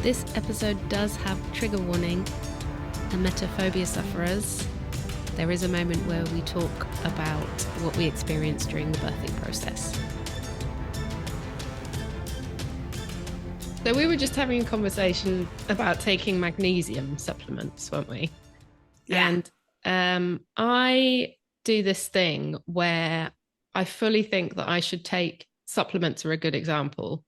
This episode does have trigger warning. Emetophobia sufferers. There is a moment where we talk about what we experienced during the birthing process. So we were just having a conversation about taking magnesium supplements, weren't we? Yeah. And I do this thing where I fully think that I should take supplements are a good example,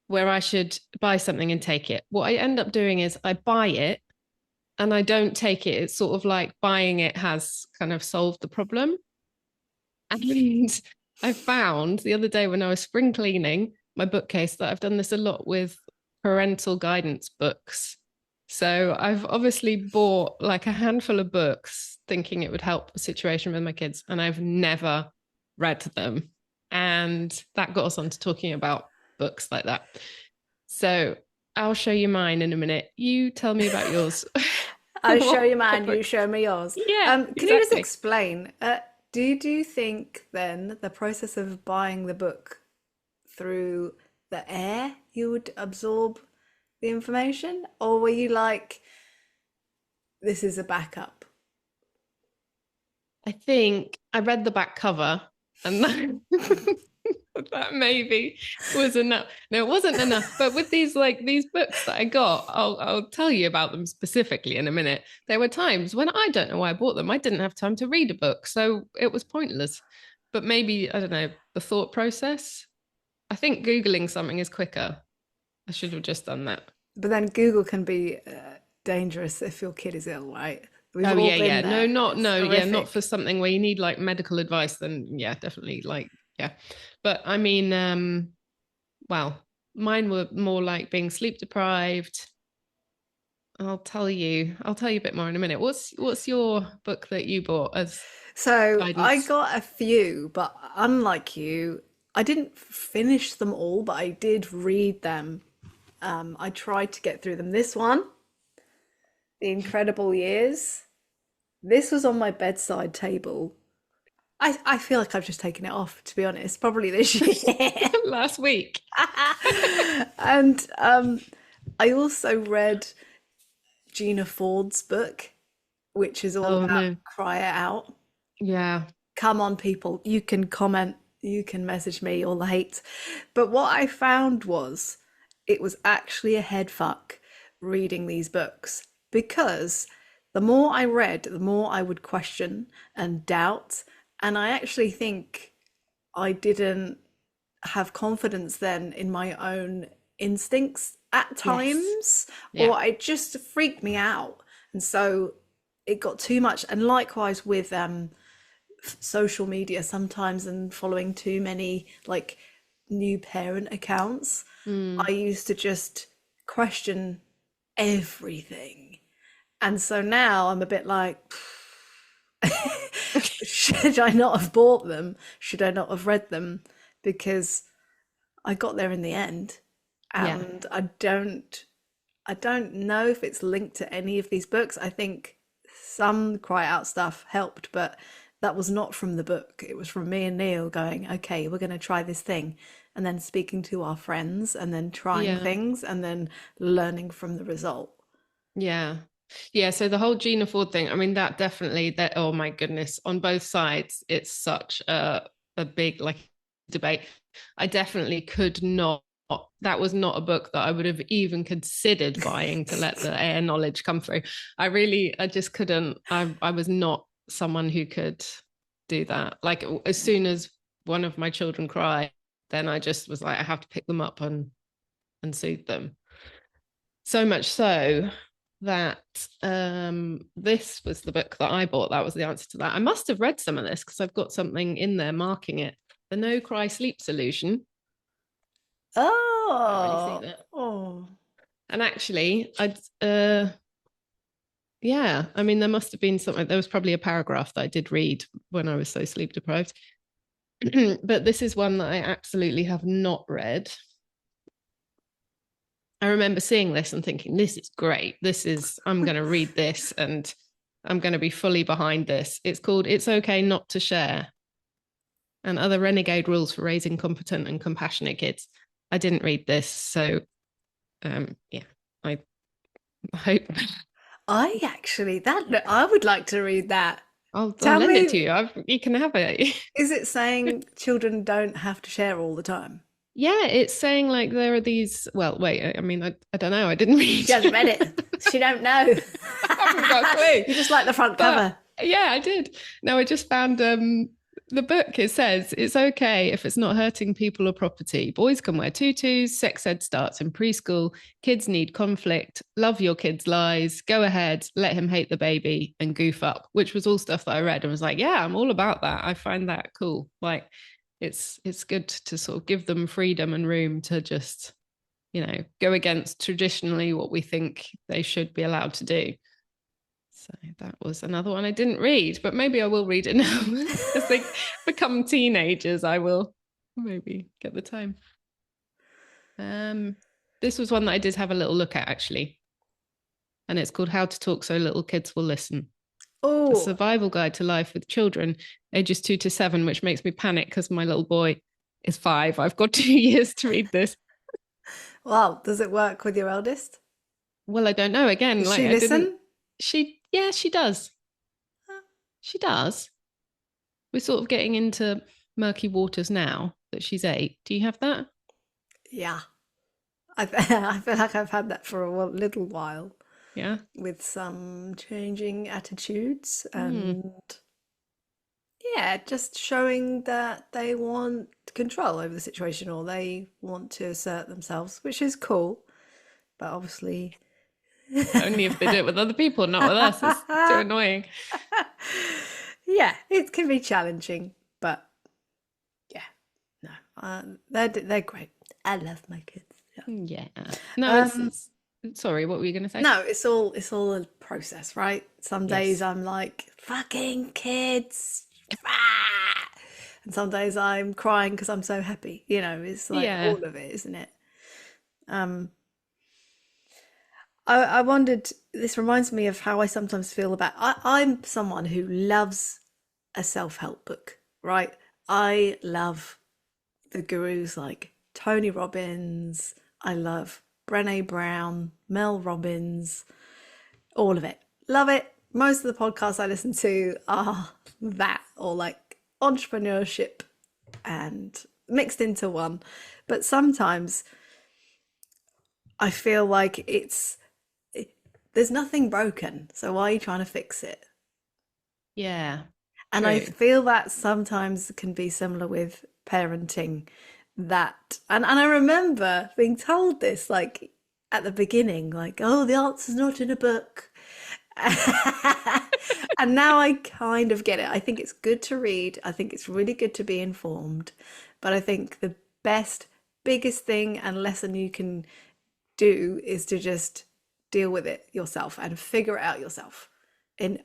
where I should buy something and take it. What I end up doing is I buy it and I don't take it. It's sort of like buying it has kind of solved the problem. And I found the other day when I was spring cleaning my bookcase that I've done this a lot with parental guidance books. So I've obviously bought like a handful of books thinking it would help the situation with my kids, and I've never read them. And that got us on to talking about books like that. So I'll show you mine in a minute. You tell me about yours. I'll show you mine, you show me yours. Yeah, Can you just explain, do you think then the process of buying the book through the air, you would absorb the information? Or were you like, this is a backup? I think I read the back cover and that maybe was enough. No, it wasn't enough. But with these books that I got, I'll tell you about them specifically in a minute. There were times when I don't know why I bought them. I didn't have time to read a book, so it was pointless. But maybe, I don't know, the thought process. I think Googling something is quicker. I should have just done that. But then Google can be dangerous if your kid is ill, right? We've all yeah, been yeah. there. Not for something where you need like medical advice. Then yeah, definitely yeah. But I mean, well, mine were more like being sleep deprived. I'll tell you a bit more in a minute. What's your book that you bought as So guidance? I got a few, but unlike you, I didn't finish them all, but I did read them. I tried to get through them. This one, The Incredible Years, this was on my bedside table. I feel like I've just taken it off, to be honest, probably this year. Last week. And I also read Gina Ford's book, which is all about Cry It Out. Yeah. Come on, people, you can comment, you can message me all the hate. But what I found was it was actually a head fuck reading these books, because the more I read, the more I would question and doubt. And I actually think I didn't have confidence then in my own instincts at times, Yes. Yeah. or it just freaked me out. And so it got too much. And likewise with social media sometimes, and following too many like new parent accounts, I used to just question everything. And so now I'm a bit like, should I not have bought them? Should I not have read them? Because I got there in the end, and I don't know if it's linked to any of these books. I think some cry out stuff helped, but that was not from the book. It was from me and Neil going, okay, we're going to try this thing, and then speaking to our friends, and then trying things, and then learning from the result. Yeah. Yeah, so the whole Gina Ford thing, I mean, that definitely, that, oh my goodness, on both sides, it's such a big like debate. I definitely could not, that was not a book that I would have even considered buying to let the air knowledge come through. I just couldn't, I was not someone who could do that. Like as soon as one of my children cried, then I just was like, I have to pick them up and soothe them. So much so that this was the book that I bought. That was the answer to that. I must have read some of this because I've got something in there marking it. The No Cry Sleep Solution. Oh, really and actually, yeah, I mean, there must have been something. There was probably a paragraph that I did read when I was so sleep deprived. But this is one that I absolutely have not read. I remember seeing this and thinking, this is great. I'm going to read this and I'm going to be fully behind this. It's called It's Okay Not to Share and Other Renegade Rules for Raising Competent and Compassionate Kids. I didn't read this. So, yeah. I hope. I would like to read that. I'll Tell lend it to me, you. You can have it. is it saying children don't have to share all the time? Yeah, it's saying like there are these. Well, wait. I mean, I don't know. I didn't read. She hasn't read it. She don't know. I haven't got a clue. You just like the front But cover. yeah, I did. No, I just found the book. It says it's okay if it's not hurting people or property. Boys can wear tutus. Sex ed starts in preschool. Kids need conflict. Love your kid's lies. Go ahead, let him hate the baby and goof up. Which was all stuff that I read and was like, yeah, I'm all about that. I find that cool. Like, it's good to sort of give them freedom and room to just, go against traditionally what we think they should be allowed to do. So that was another one I didn't read, but maybe I will read it now. As they become teenagers, I will maybe get the time. This was one that I did have a little look at actually, and it's called How to Talk So Little Kids Will Listen. A Oh, survival guide to life with children ages 2 to 7, which makes me panic because my little boy is 5. I've got 2 years to read this. well, does it work with your eldest? Well, I don't know. Again, Does like she I didn't. listen? Yeah, she does. She does. We're sort of getting into murky waters now that she's 8. Do you have that? Yeah. I feel like I've had that for a little while Yeah. with some changing attitudes Hmm. and yeah, just showing that they want control over the situation or they want to assert themselves, which is cool. But obviously, Only if they do it with other people, not with us. It's too annoying. yeah, it can be challenging, but yeah, no, they're great. I love my kids. Yeah. Yeah. No, Um, it's sorry, what were you gonna say? no, it's all a process, right? Some days Yes. I'm like fucking kids, ah! And some days I'm crying because I'm so happy. It's like Yeah. all of it, isn't it? Um, I wondered. This reminds me of how I sometimes feel about. I'm someone who loves a self-help book, right? I love the gurus like Tony Robbins. I love Brené Brown, Mel Robbins, all of it. Love it. Most of the podcasts I listen to are that or like entrepreneurship and mixed into one. But sometimes I feel like there's nothing broken. So why are you trying to fix it? Yeah. And I True. feel that sometimes can be similar with parenting that and I remember being told this like at the beginning, like, oh, the answer's not in a book. And now I kind of get it. I think it's good to read. I think it's really good to be informed. But I think the biggest thing and lesson you can do is to just deal with it yourself and figure it out yourself in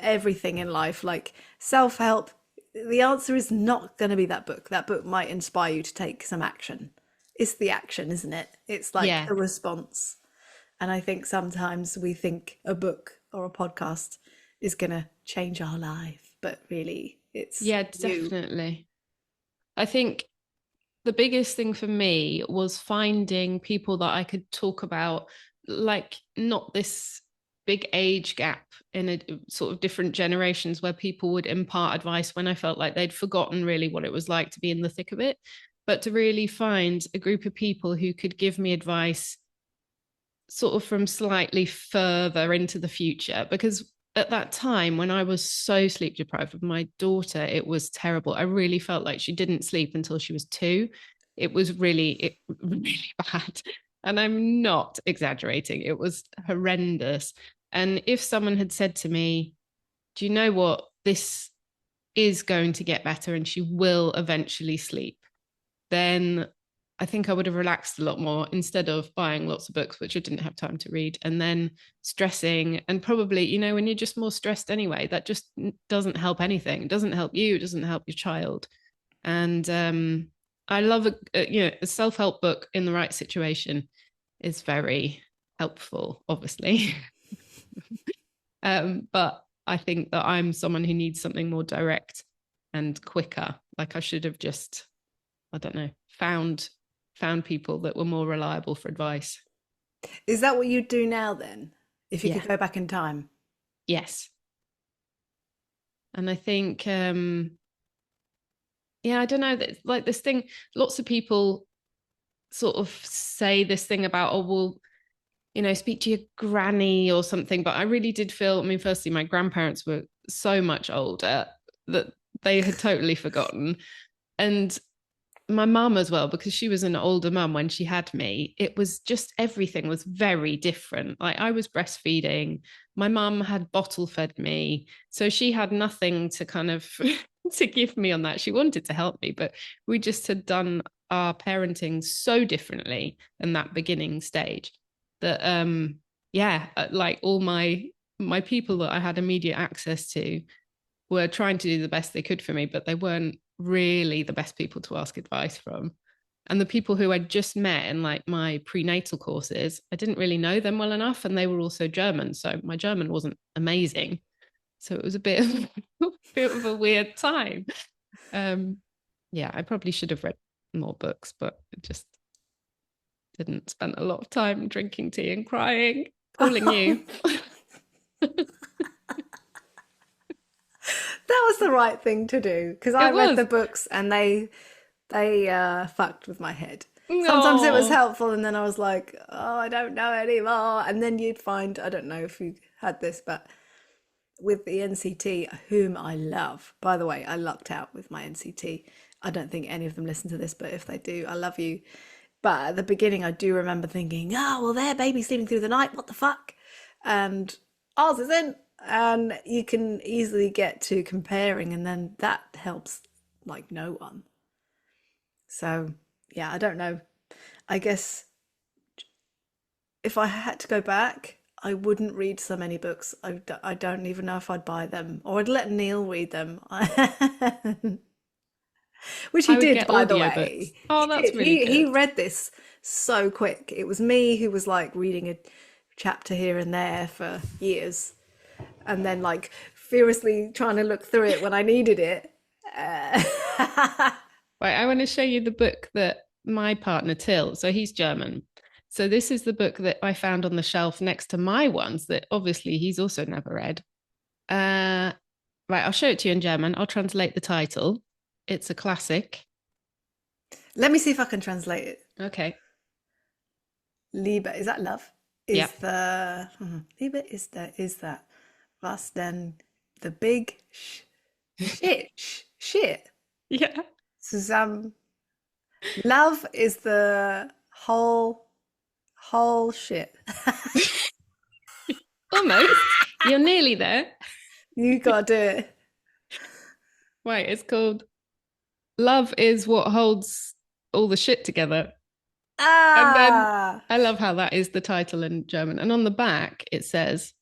everything in life. Like self help, the answer is not going to be that book. That book might inspire you to take some action. It's the action, isn't it? It's like Yeah. a response. And I think sometimes we think a book or a podcast is going to change our life, but really it's Yeah, you. definitely. I think the biggest thing for me was finding people that I could talk about, like not this big age gap in a sort of different generations where people would impart advice when I felt like they'd forgotten really what it was like to be in the thick of it, but to really find a group of people who could give me advice sort of from slightly further into the future. Because at that time when I was so sleep deprived with my daughter, it was terrible. I really felt like she didn't sleep until she was 2. It really bad. And I'm not exaggerating. It was horrendous. And if someone had said to me, do you know what? This is going to get better and she will eventually sleep, then I think I would have relaxed a lot more instead of buying lots of books, which I didn't have time to read, and then stressing. And probably, when you're just more stressed anyway, that just doesn't help anything. It doesn't help you, it doesn't help your child. And I love a self-help book in the right situation is very helpful, obviously. But I think that I'm someone who needs something more direct and quicker. Like I should have I don't know, found people that were more reliable for advice. Is that what you'd do now then? If you could Yeah. go back in time? Yes. And I think, yeah, I don't know, that like this thing, lots of people sort of say this thing about, oh, well, speak to your granny or something. But I really did feel, I mean, firstly, my grandparents were so much older that they had totally forgotten. And my mum as well, because she was an older mum when she had me, it was just everything was very different. Like I was breastfeeding, my mum had bottle fed me, so she had nothing to kind of to give me on that. She wanted to help me, but we just had done our parenting so differently in that beginning stage that yeah, like all my people that I had immediate access to were trying to do the best they could for me, but they weren't really the best people to ask advice from. And the people who I'd just met in like my prenatal courses, I didn't really know them well enough. And they were also German. So my German wasn't amazing. So it was a bit of, a bit of a weird time. Um, yeah, I probably should have read more books, but I just didn't spend a lot of time drinking tea and crying, calling you. That was the right thing to do because I It read was. the books and they fucked with my head. Sometimes it was No. helpful, and then I was like, oh, I don't know anymore. And then you'd find, I don't know if you had this, but with the NCT, whom I love. By the way, I lucked out with my NCT. I don't think any of them listen to this, but if they do, I love you. But at the beginning, I do remember thinking, oh, well, their baby's sleeping through the night. What the fuck? And ours isn't. And you can easily get to comparing, and then that helps like no one. So, yeah, I don't know. I guess if I had to go back, I wouldn't read so many books. I don't even know if I'd buy them or I'd let Neil read them. Which he I would did, get by the audiobooks. way. Oh, He that's did. really He good. read this so quick. It was me who was like reading a chapter here and there for years, and then like furiously trying to look through it when I needed it. Right, I want to show you the book that my partner Till, so he's German. So this is the book that I found on the shelf next to my ones that obviously he's also never read. Uh, right, I'll show it to you in German. I'll translate the title. It's a classic. Let me see if I can translate it. Okay. Liebe, is that love? Yeah. Is the Liebe is that was then the big shit Yeah. zusammen. Love is the whole shit. Almost. You're nearly there. You gotta do it. Right, it's called Love is What Holds All the Shit Together. And then Ah, I love how that is the title in German. And on the back, it says,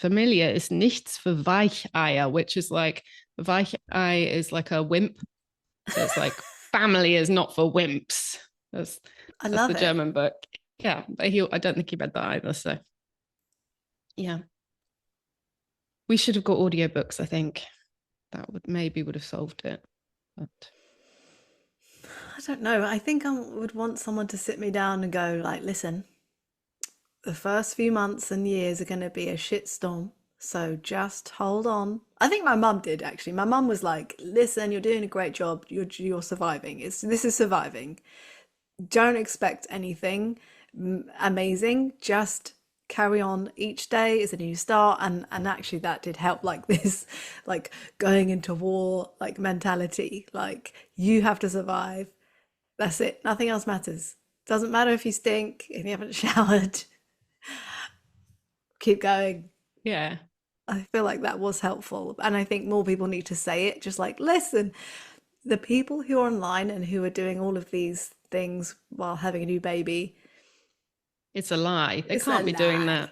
Familie ist nichts für Weicheier, which is like, Weichei is like a wimp. So it's like, family is not for wimps. That's, I that's love the it. German book. Yeah, but I don't think he read that either. So yeah, we should have got audiobooks, I think. That would have solved it. But I don't know. I think I would want someone to sit me down and go like, listen, the first few months and years are going to be a shitstorm. So just hold on. I think my mum did actually. My mum was like, "Listen, you're doing a great job. You're surviving. This is surviving. Don't expect anything amazing. Just carry on. Each day is a new start." And actually that did help, like this like going into war like mentality. Like you have to survive. That's it. Nothing else matters. Doesn't matter if you stink, if you haven't showered. Keep going. yeah, I feel like that was helpful. And I think more people need to say it. Just like, listen, the people who are online and who are doing all of these things while having a new baby, it's a lie. They it's a can't be doing lie. that.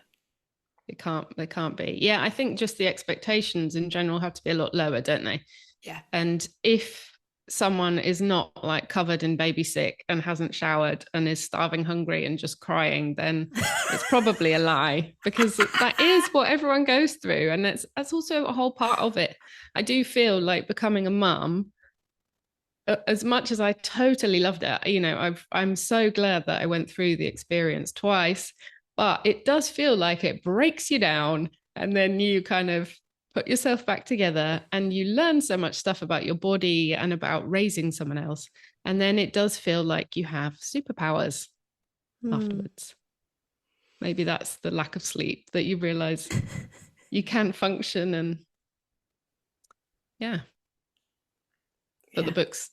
They can't be. Yeah, I think just the expectations in general have to be a lot lower, don't they? Yeah. And if someone is not like covered in baby sick and hasn't showered and is starving hungry and just crying, then it's probably a lie because that is what everyone goes through. And that's also a whole part of it. I do feel like becoming a mum, as much as I totally loved it, I'm so glad that I went through the experience twice. but it does feel like it breaks you down, and then you kind of put yourself back together and you learn so much stuff about your body and about raising someone else. And then it does feel like you have superpowers Hmm. afterwards. Maybe that's the lack of sleep, that you realize you can function. And yeah, but the Yeah. books,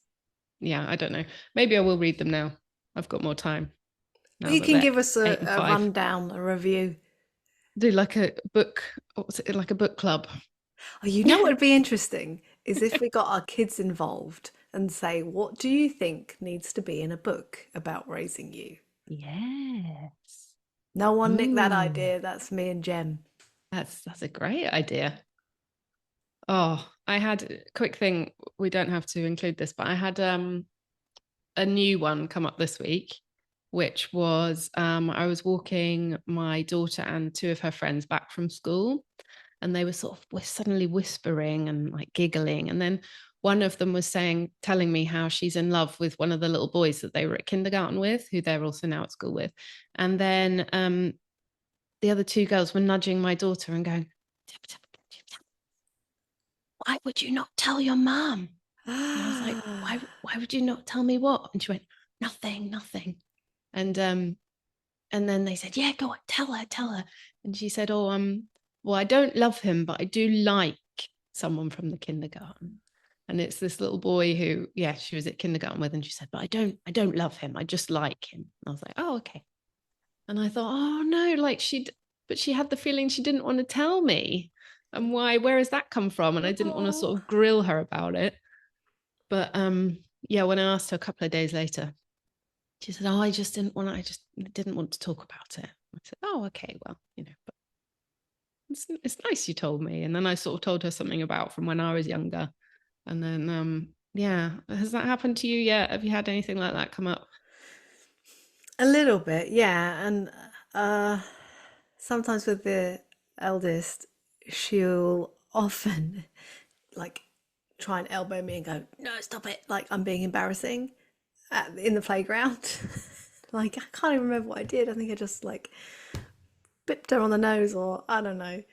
yeah, I don't know. Maybe I will read them now. I've got more time Well, now you that can they're give us 8 and a 5. rundown, a review. Do like a book, what's it, like a book club. Oh, you know what would be interesting is if we got our kids involved and say, what do you think needs to be in a book about raising you? Yes. No one nick that Ooh, idea. That's me and Jem. that's a great idea. Oh, I had a quick thing. We don't have to include this, but I had a new one come up this week, which was I was walking my daughter and two of her friends back from school, and they were sort of suddenly whispering and like giggling. And then one of them was telling me how she's in love with one of the little boys that they were at kindergarten with, who they're also now at school with. And then the other two girls were nudging my daughter and going, why would you not tell your mum? And I was like, why would you not tell me what? And she went, nothing, nothing. And and then they said, yeah, go on, tell her. And she said, oh, well, I don't love him, but I do like someone from the kindergarten. And it's this little boy who, yeah, she was at kindergarten with, and she said, but I don't love him. I just like him. And I was like, oh, okay. And I thought, oh no, like but she had the feeling she didn't want to tell me. And why, where has that come from? And I didn't want to Oh, sort of grill her about it. But yeah, when I asked her a couple of days later, she said, oh, I just didn't want to talk about it. I said, oh, okay, well, but it's nice you told me. And then I sort of told her something about from when I was younger. And then, yeah, has that happened to you yet? Have you had anything like that come up? a little bit, yeah. And uh, sometimes with the eldest, she'll often like try and elbow me and go, no, stop it. Like I'm being embarrassing in the playground. Like I can't even remember what I did. I think I just like bipped her on the nose or I don't know.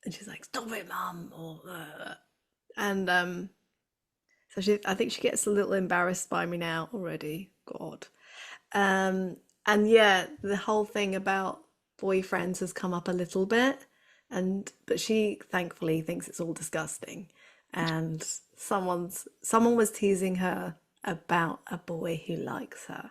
And she's like, stop it, mum. Or, and so I think she gets a little embarrassed by me now already. God. Um, and yeah, the whole thing about boyfriends has come up a little bit, and but she thankfully thinks it's all disgusting. And someone was teasing her about a boy who likes her.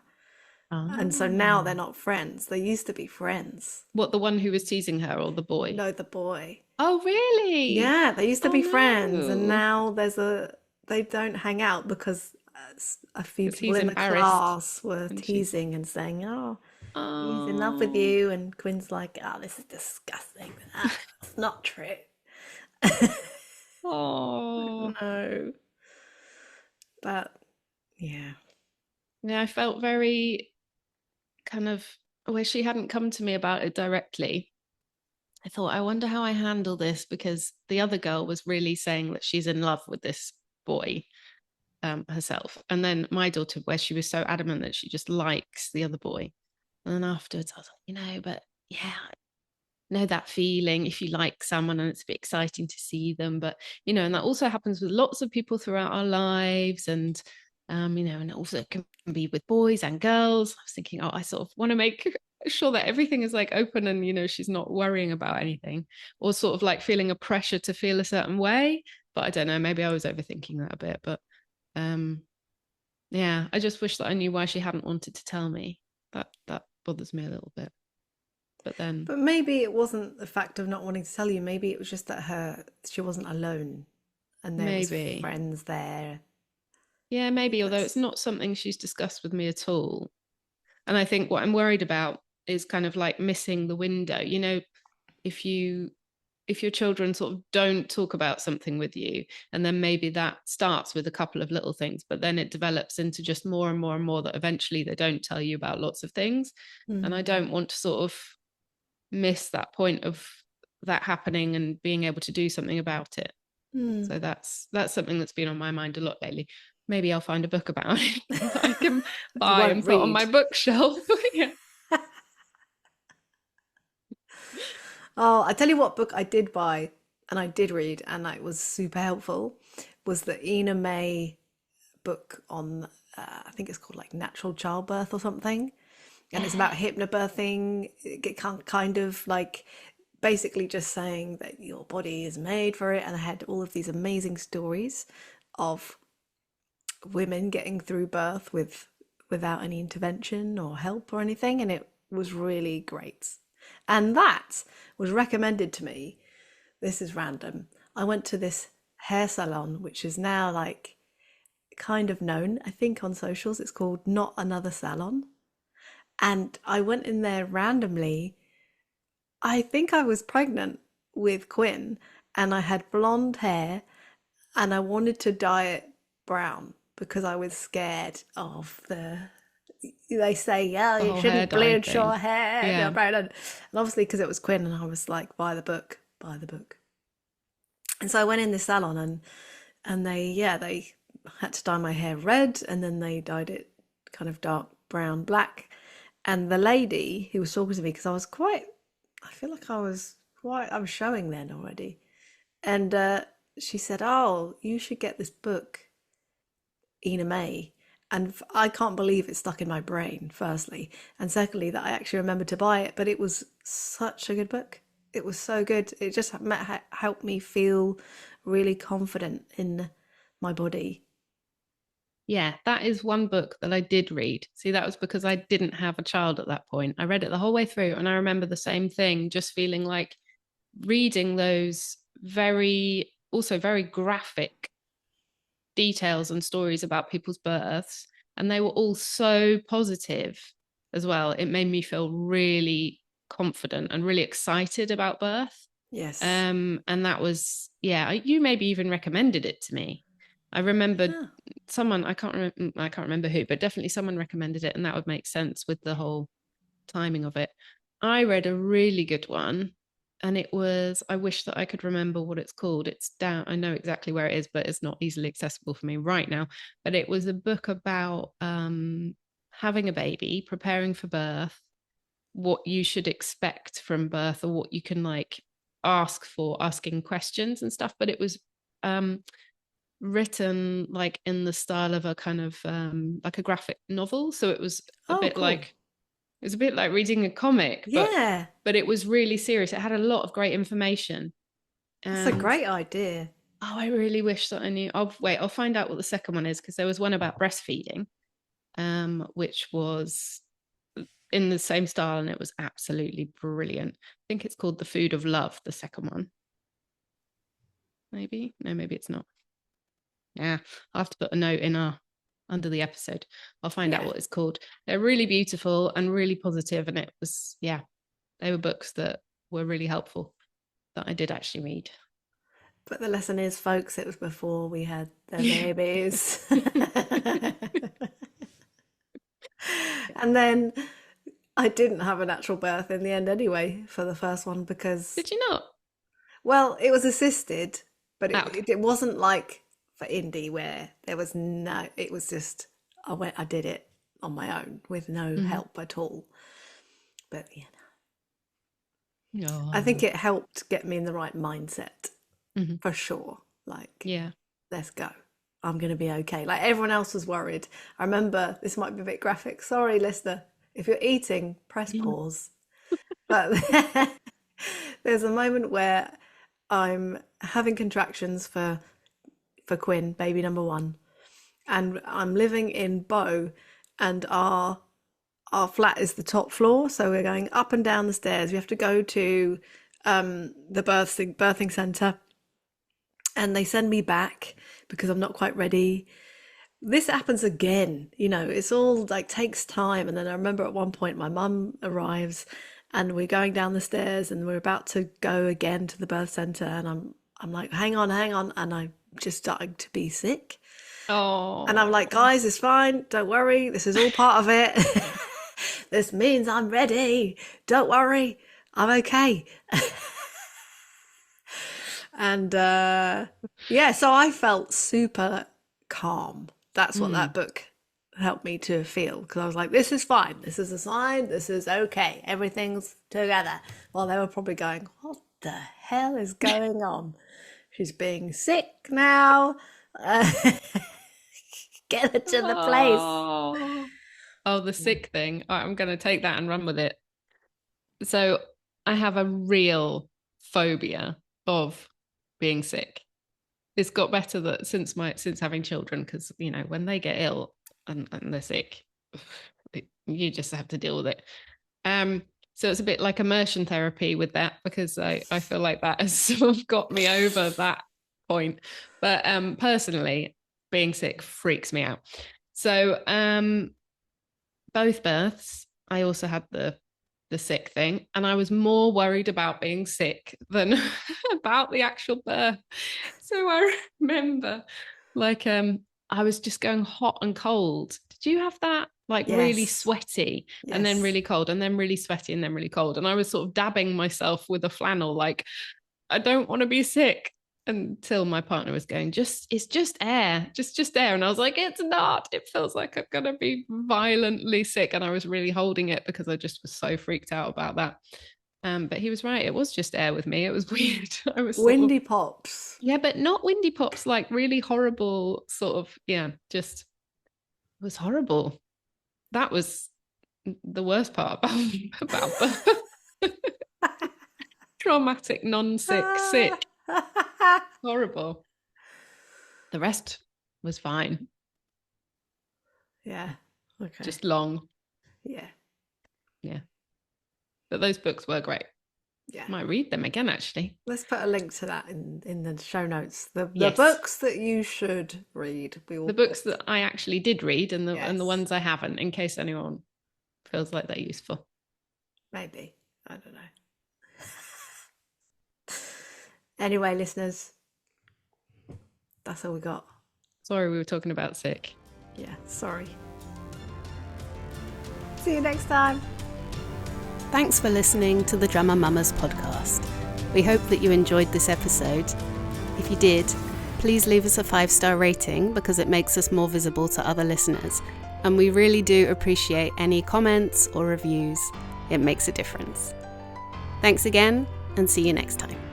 And so now they're Oh, not friends. They used to be friends. what, the one who was teasing her or the boy? No, the boy. Oh, really? Yeah, they used to Oh, be friends, and no. now they don't hang out because a few Because people he's in the embarrassed. class were And she's, teasing and saying, "Oh, he's in love with oh, you," and Quinn's like, "Oh, this is disgusting. That's not true." oh. No, but yeah. Yeah, I felt very kind of, where she hadn't come to me about it directly. I thought, I wonder how I handle this, because the other girl was really saying that she's in love with this boy herself. And then my daughter, where she was so adamant that she just likes the other boy. And then afterwards, I was like, but yeah, I know that feeling if you like someone and it's a bit exciting to see them. But, and that also happens with lots of people throughout our lives. And, and it also can be with boys and girls. I was thinking, oh, I sort of want to make sure that everything is like open and, she's not worrying about anything, or sort of like feeling a pressure to feel a certain way. But I don't know, maybe I was overthinking that a bit. But um, yeah, I just wish that I knew why she hadn't wanted to tell me. That bothers me a little bit. But then But maybe it wasn't the fact of not wanting to tell you. Maybe it was just that she wasn't alone, and there was maybe, friends there. yeah, maybe, although it's That's not something she's discussed with me at all. And I think what I'm worried about is kind of like missing the window. If you if your children sort of don't talk about something with you, and then maybe that starts with a couple of little things, but then it develops into just more and more and more, that eventually they don't tell you about lots of things. And I mm, don't want to sort of miss that point of that happening and being able to do something about it. mm. So that's something that's been on my mind a lot lately. Maybe I'll find a book about it that I can You buy won't and put on read. my bookshelf. Yeah. Oh, I tell you what book I did buy and I did read, and it was super helpful, was the Ina May book on, I think it's called like natural childbirth or something. And it's Yeah. about hypnobirthing. It kind of like basically just saying that your body is made for it. And I had all of these amazing stories of women getting through birth without any intervention or help or anything, and it was really great. And that was recommended to me. This is random. I went to this hair salon, which is now like kind of known, I think, on socials. It's called Not Another Salon. And I went in there randomly. I think I was pregnant with Quinn, and I had blonde hair, and I wanted to dye it brown because I was scared of they say, yeah, The you whole hair shouldn't dye bleach your thing. hair, you know, Yeah. brown. And obviously, because it was Quinn, and I was like, buy the book, buy the book. And so I went in this salon, and they had to dye my hair red, and then they dyed it kind of dark brown, black. And the lady who was talking to me, because I feel like I was showing then already. And she said, oh, you should get this book, Ina May. And I can't believe it stuck in my brain, firstly. And secondly, that I actually remembered to buy it. But it was such a good book. It was so good. It just helped me feel really confident in my body. Yeah, that is one book that I did read. See, that was because I didn't have a child at that point. I read it the whole way through, and I remember the same thing, just feeling like reading those also very graphic details and stories about people's births. And they were all so positive as well. It made me feel really confident and really excited about birth. Yes. And that was, yeah, you maybe even recommended it to me. I remembered Ah, someone, I can't remember who, but definitely someone recommended it, and that would make sense with the whole timing of it. I read a really good one, and it was, I wish that I could remember what it's called. It's down, I know exactly where it is, but it's not easily accessible for me right now. But it was a book about having a baby, preparing for birth, what you should expect from birth, or what you can like ask for, asking questions and stuff. But it was um written like in the style of a kind of like a graphic novel. So it was a oh, bit cool. like, it was a bit like reading a comic, Yeah, but it was really serious. It had a lot of great information. that's a And great idea. oh, I really wish that I knew. I'll find out what the second one is, because there was one about breastfeeding, which was in the same style, and it was absolutely brilliant. I think it's called The Food of Love, the second one. Maybe. No, maybe it's not. Yeah, I'll have to put a note in our under the episode. I'll find out Yeah. what it's called. They're really beautiful and really positive, and it was, yeah, they were books that were really helpful that I did actually read. But the lesson is, folks, it was before we had the babies. And then I didn't have a natural birth in the end anyway for the first one because, Did you not? well, it was assisted, but Oh, okay. it wasn't like for Indy where it was just, I did it on my own with no Mm-hmm. help at all. But yeah, I think Oh. it helped get me in the right mindset Mm-hmm. for sure. Like, Yeah. let's go. I'm going to be okay. Like everyone else was worried. I remember, this might be a bit graphic. Sorry, listener. If you're eating, press pause. But there's a moment where I'm having contractions for Quinn, baby number one, and I'm living in Bow, and our flat is the top floor, so we're going up and down the stairs. We have to go to the birthing center, and they send me back because I'm not quite ready. This happens again, it's all like takes time. And then I remember at one point my mum arrives, and we're going down the stairs, and we're about to go again to the birth center, and I'm like, hang on, and I'm just starting to be sick. And I'm like, Oh. guys, it's fine, don't worry, this is all part of it. This means I'm ready, don't worry, I'm okay. And yeah, so I felt super calm. That's what that Mm. book helped me to feel, because I was like, this is fine, this is a sign, this is okay, everything's together. Well, they were probably going, what the hell is going on? She's being sick now. Get her to the place. Oh, the sick thing. All right, I'm going to take that and run with it. So I have a real phobia of being sick. It's got better that since having children, because when they get ill and they're sick, you just have to deal with it. So it's a bit like immersion therapy with that, because I feel like that has sort of got me over that point. But personally, being sick freaks me out. So both births, I also had the sick thing, and I was more worried about being sick than about the actual birth. So I remember, like, I was just going hot and cold. Did you have that? Like, Yes. really sweaty, Yes. and then really cold, and then really sweaty, and then really cold. And I was sort of dabbing myself with a flannel, like, I don't want to be sick. Until my partner was going, it's just air, just air. And I was like, it's not. It feels like I'm going to be violently sick. And I was really holding it because I just was so freaked out about that. But he was right. It was just air with me. It was weird. I was windy pops. Yeah, but not windy pops, like really horrible sort of, just it was horrible. That was the worst part about birth. Traumatic, non-sick, sick. Horrible. The rest was fine. Yeah. Okay. Just long. Yeah. Yeah. But those books were great. Yeah. Might read them again, actually. Let's put a link to that in the show notes. The Yes. books that you should read. The books that I actually did read, and the Yes. ones I haven't, in case anyone feels like they're useful. Maybe. I don't know. Anyway, listeners, that's all we got. Sorry we were talking about sick. Yeah, sorry. See you next time. Thanks for listening to the Drummer Mamas podcast. We hope that you enjoyed this episode. If you did, please leave us a 5-star rating, because it makes us more visible to other listeners. And we really do appreciate any comments or reviews. It makes a difference. Thanks again, and see you next time.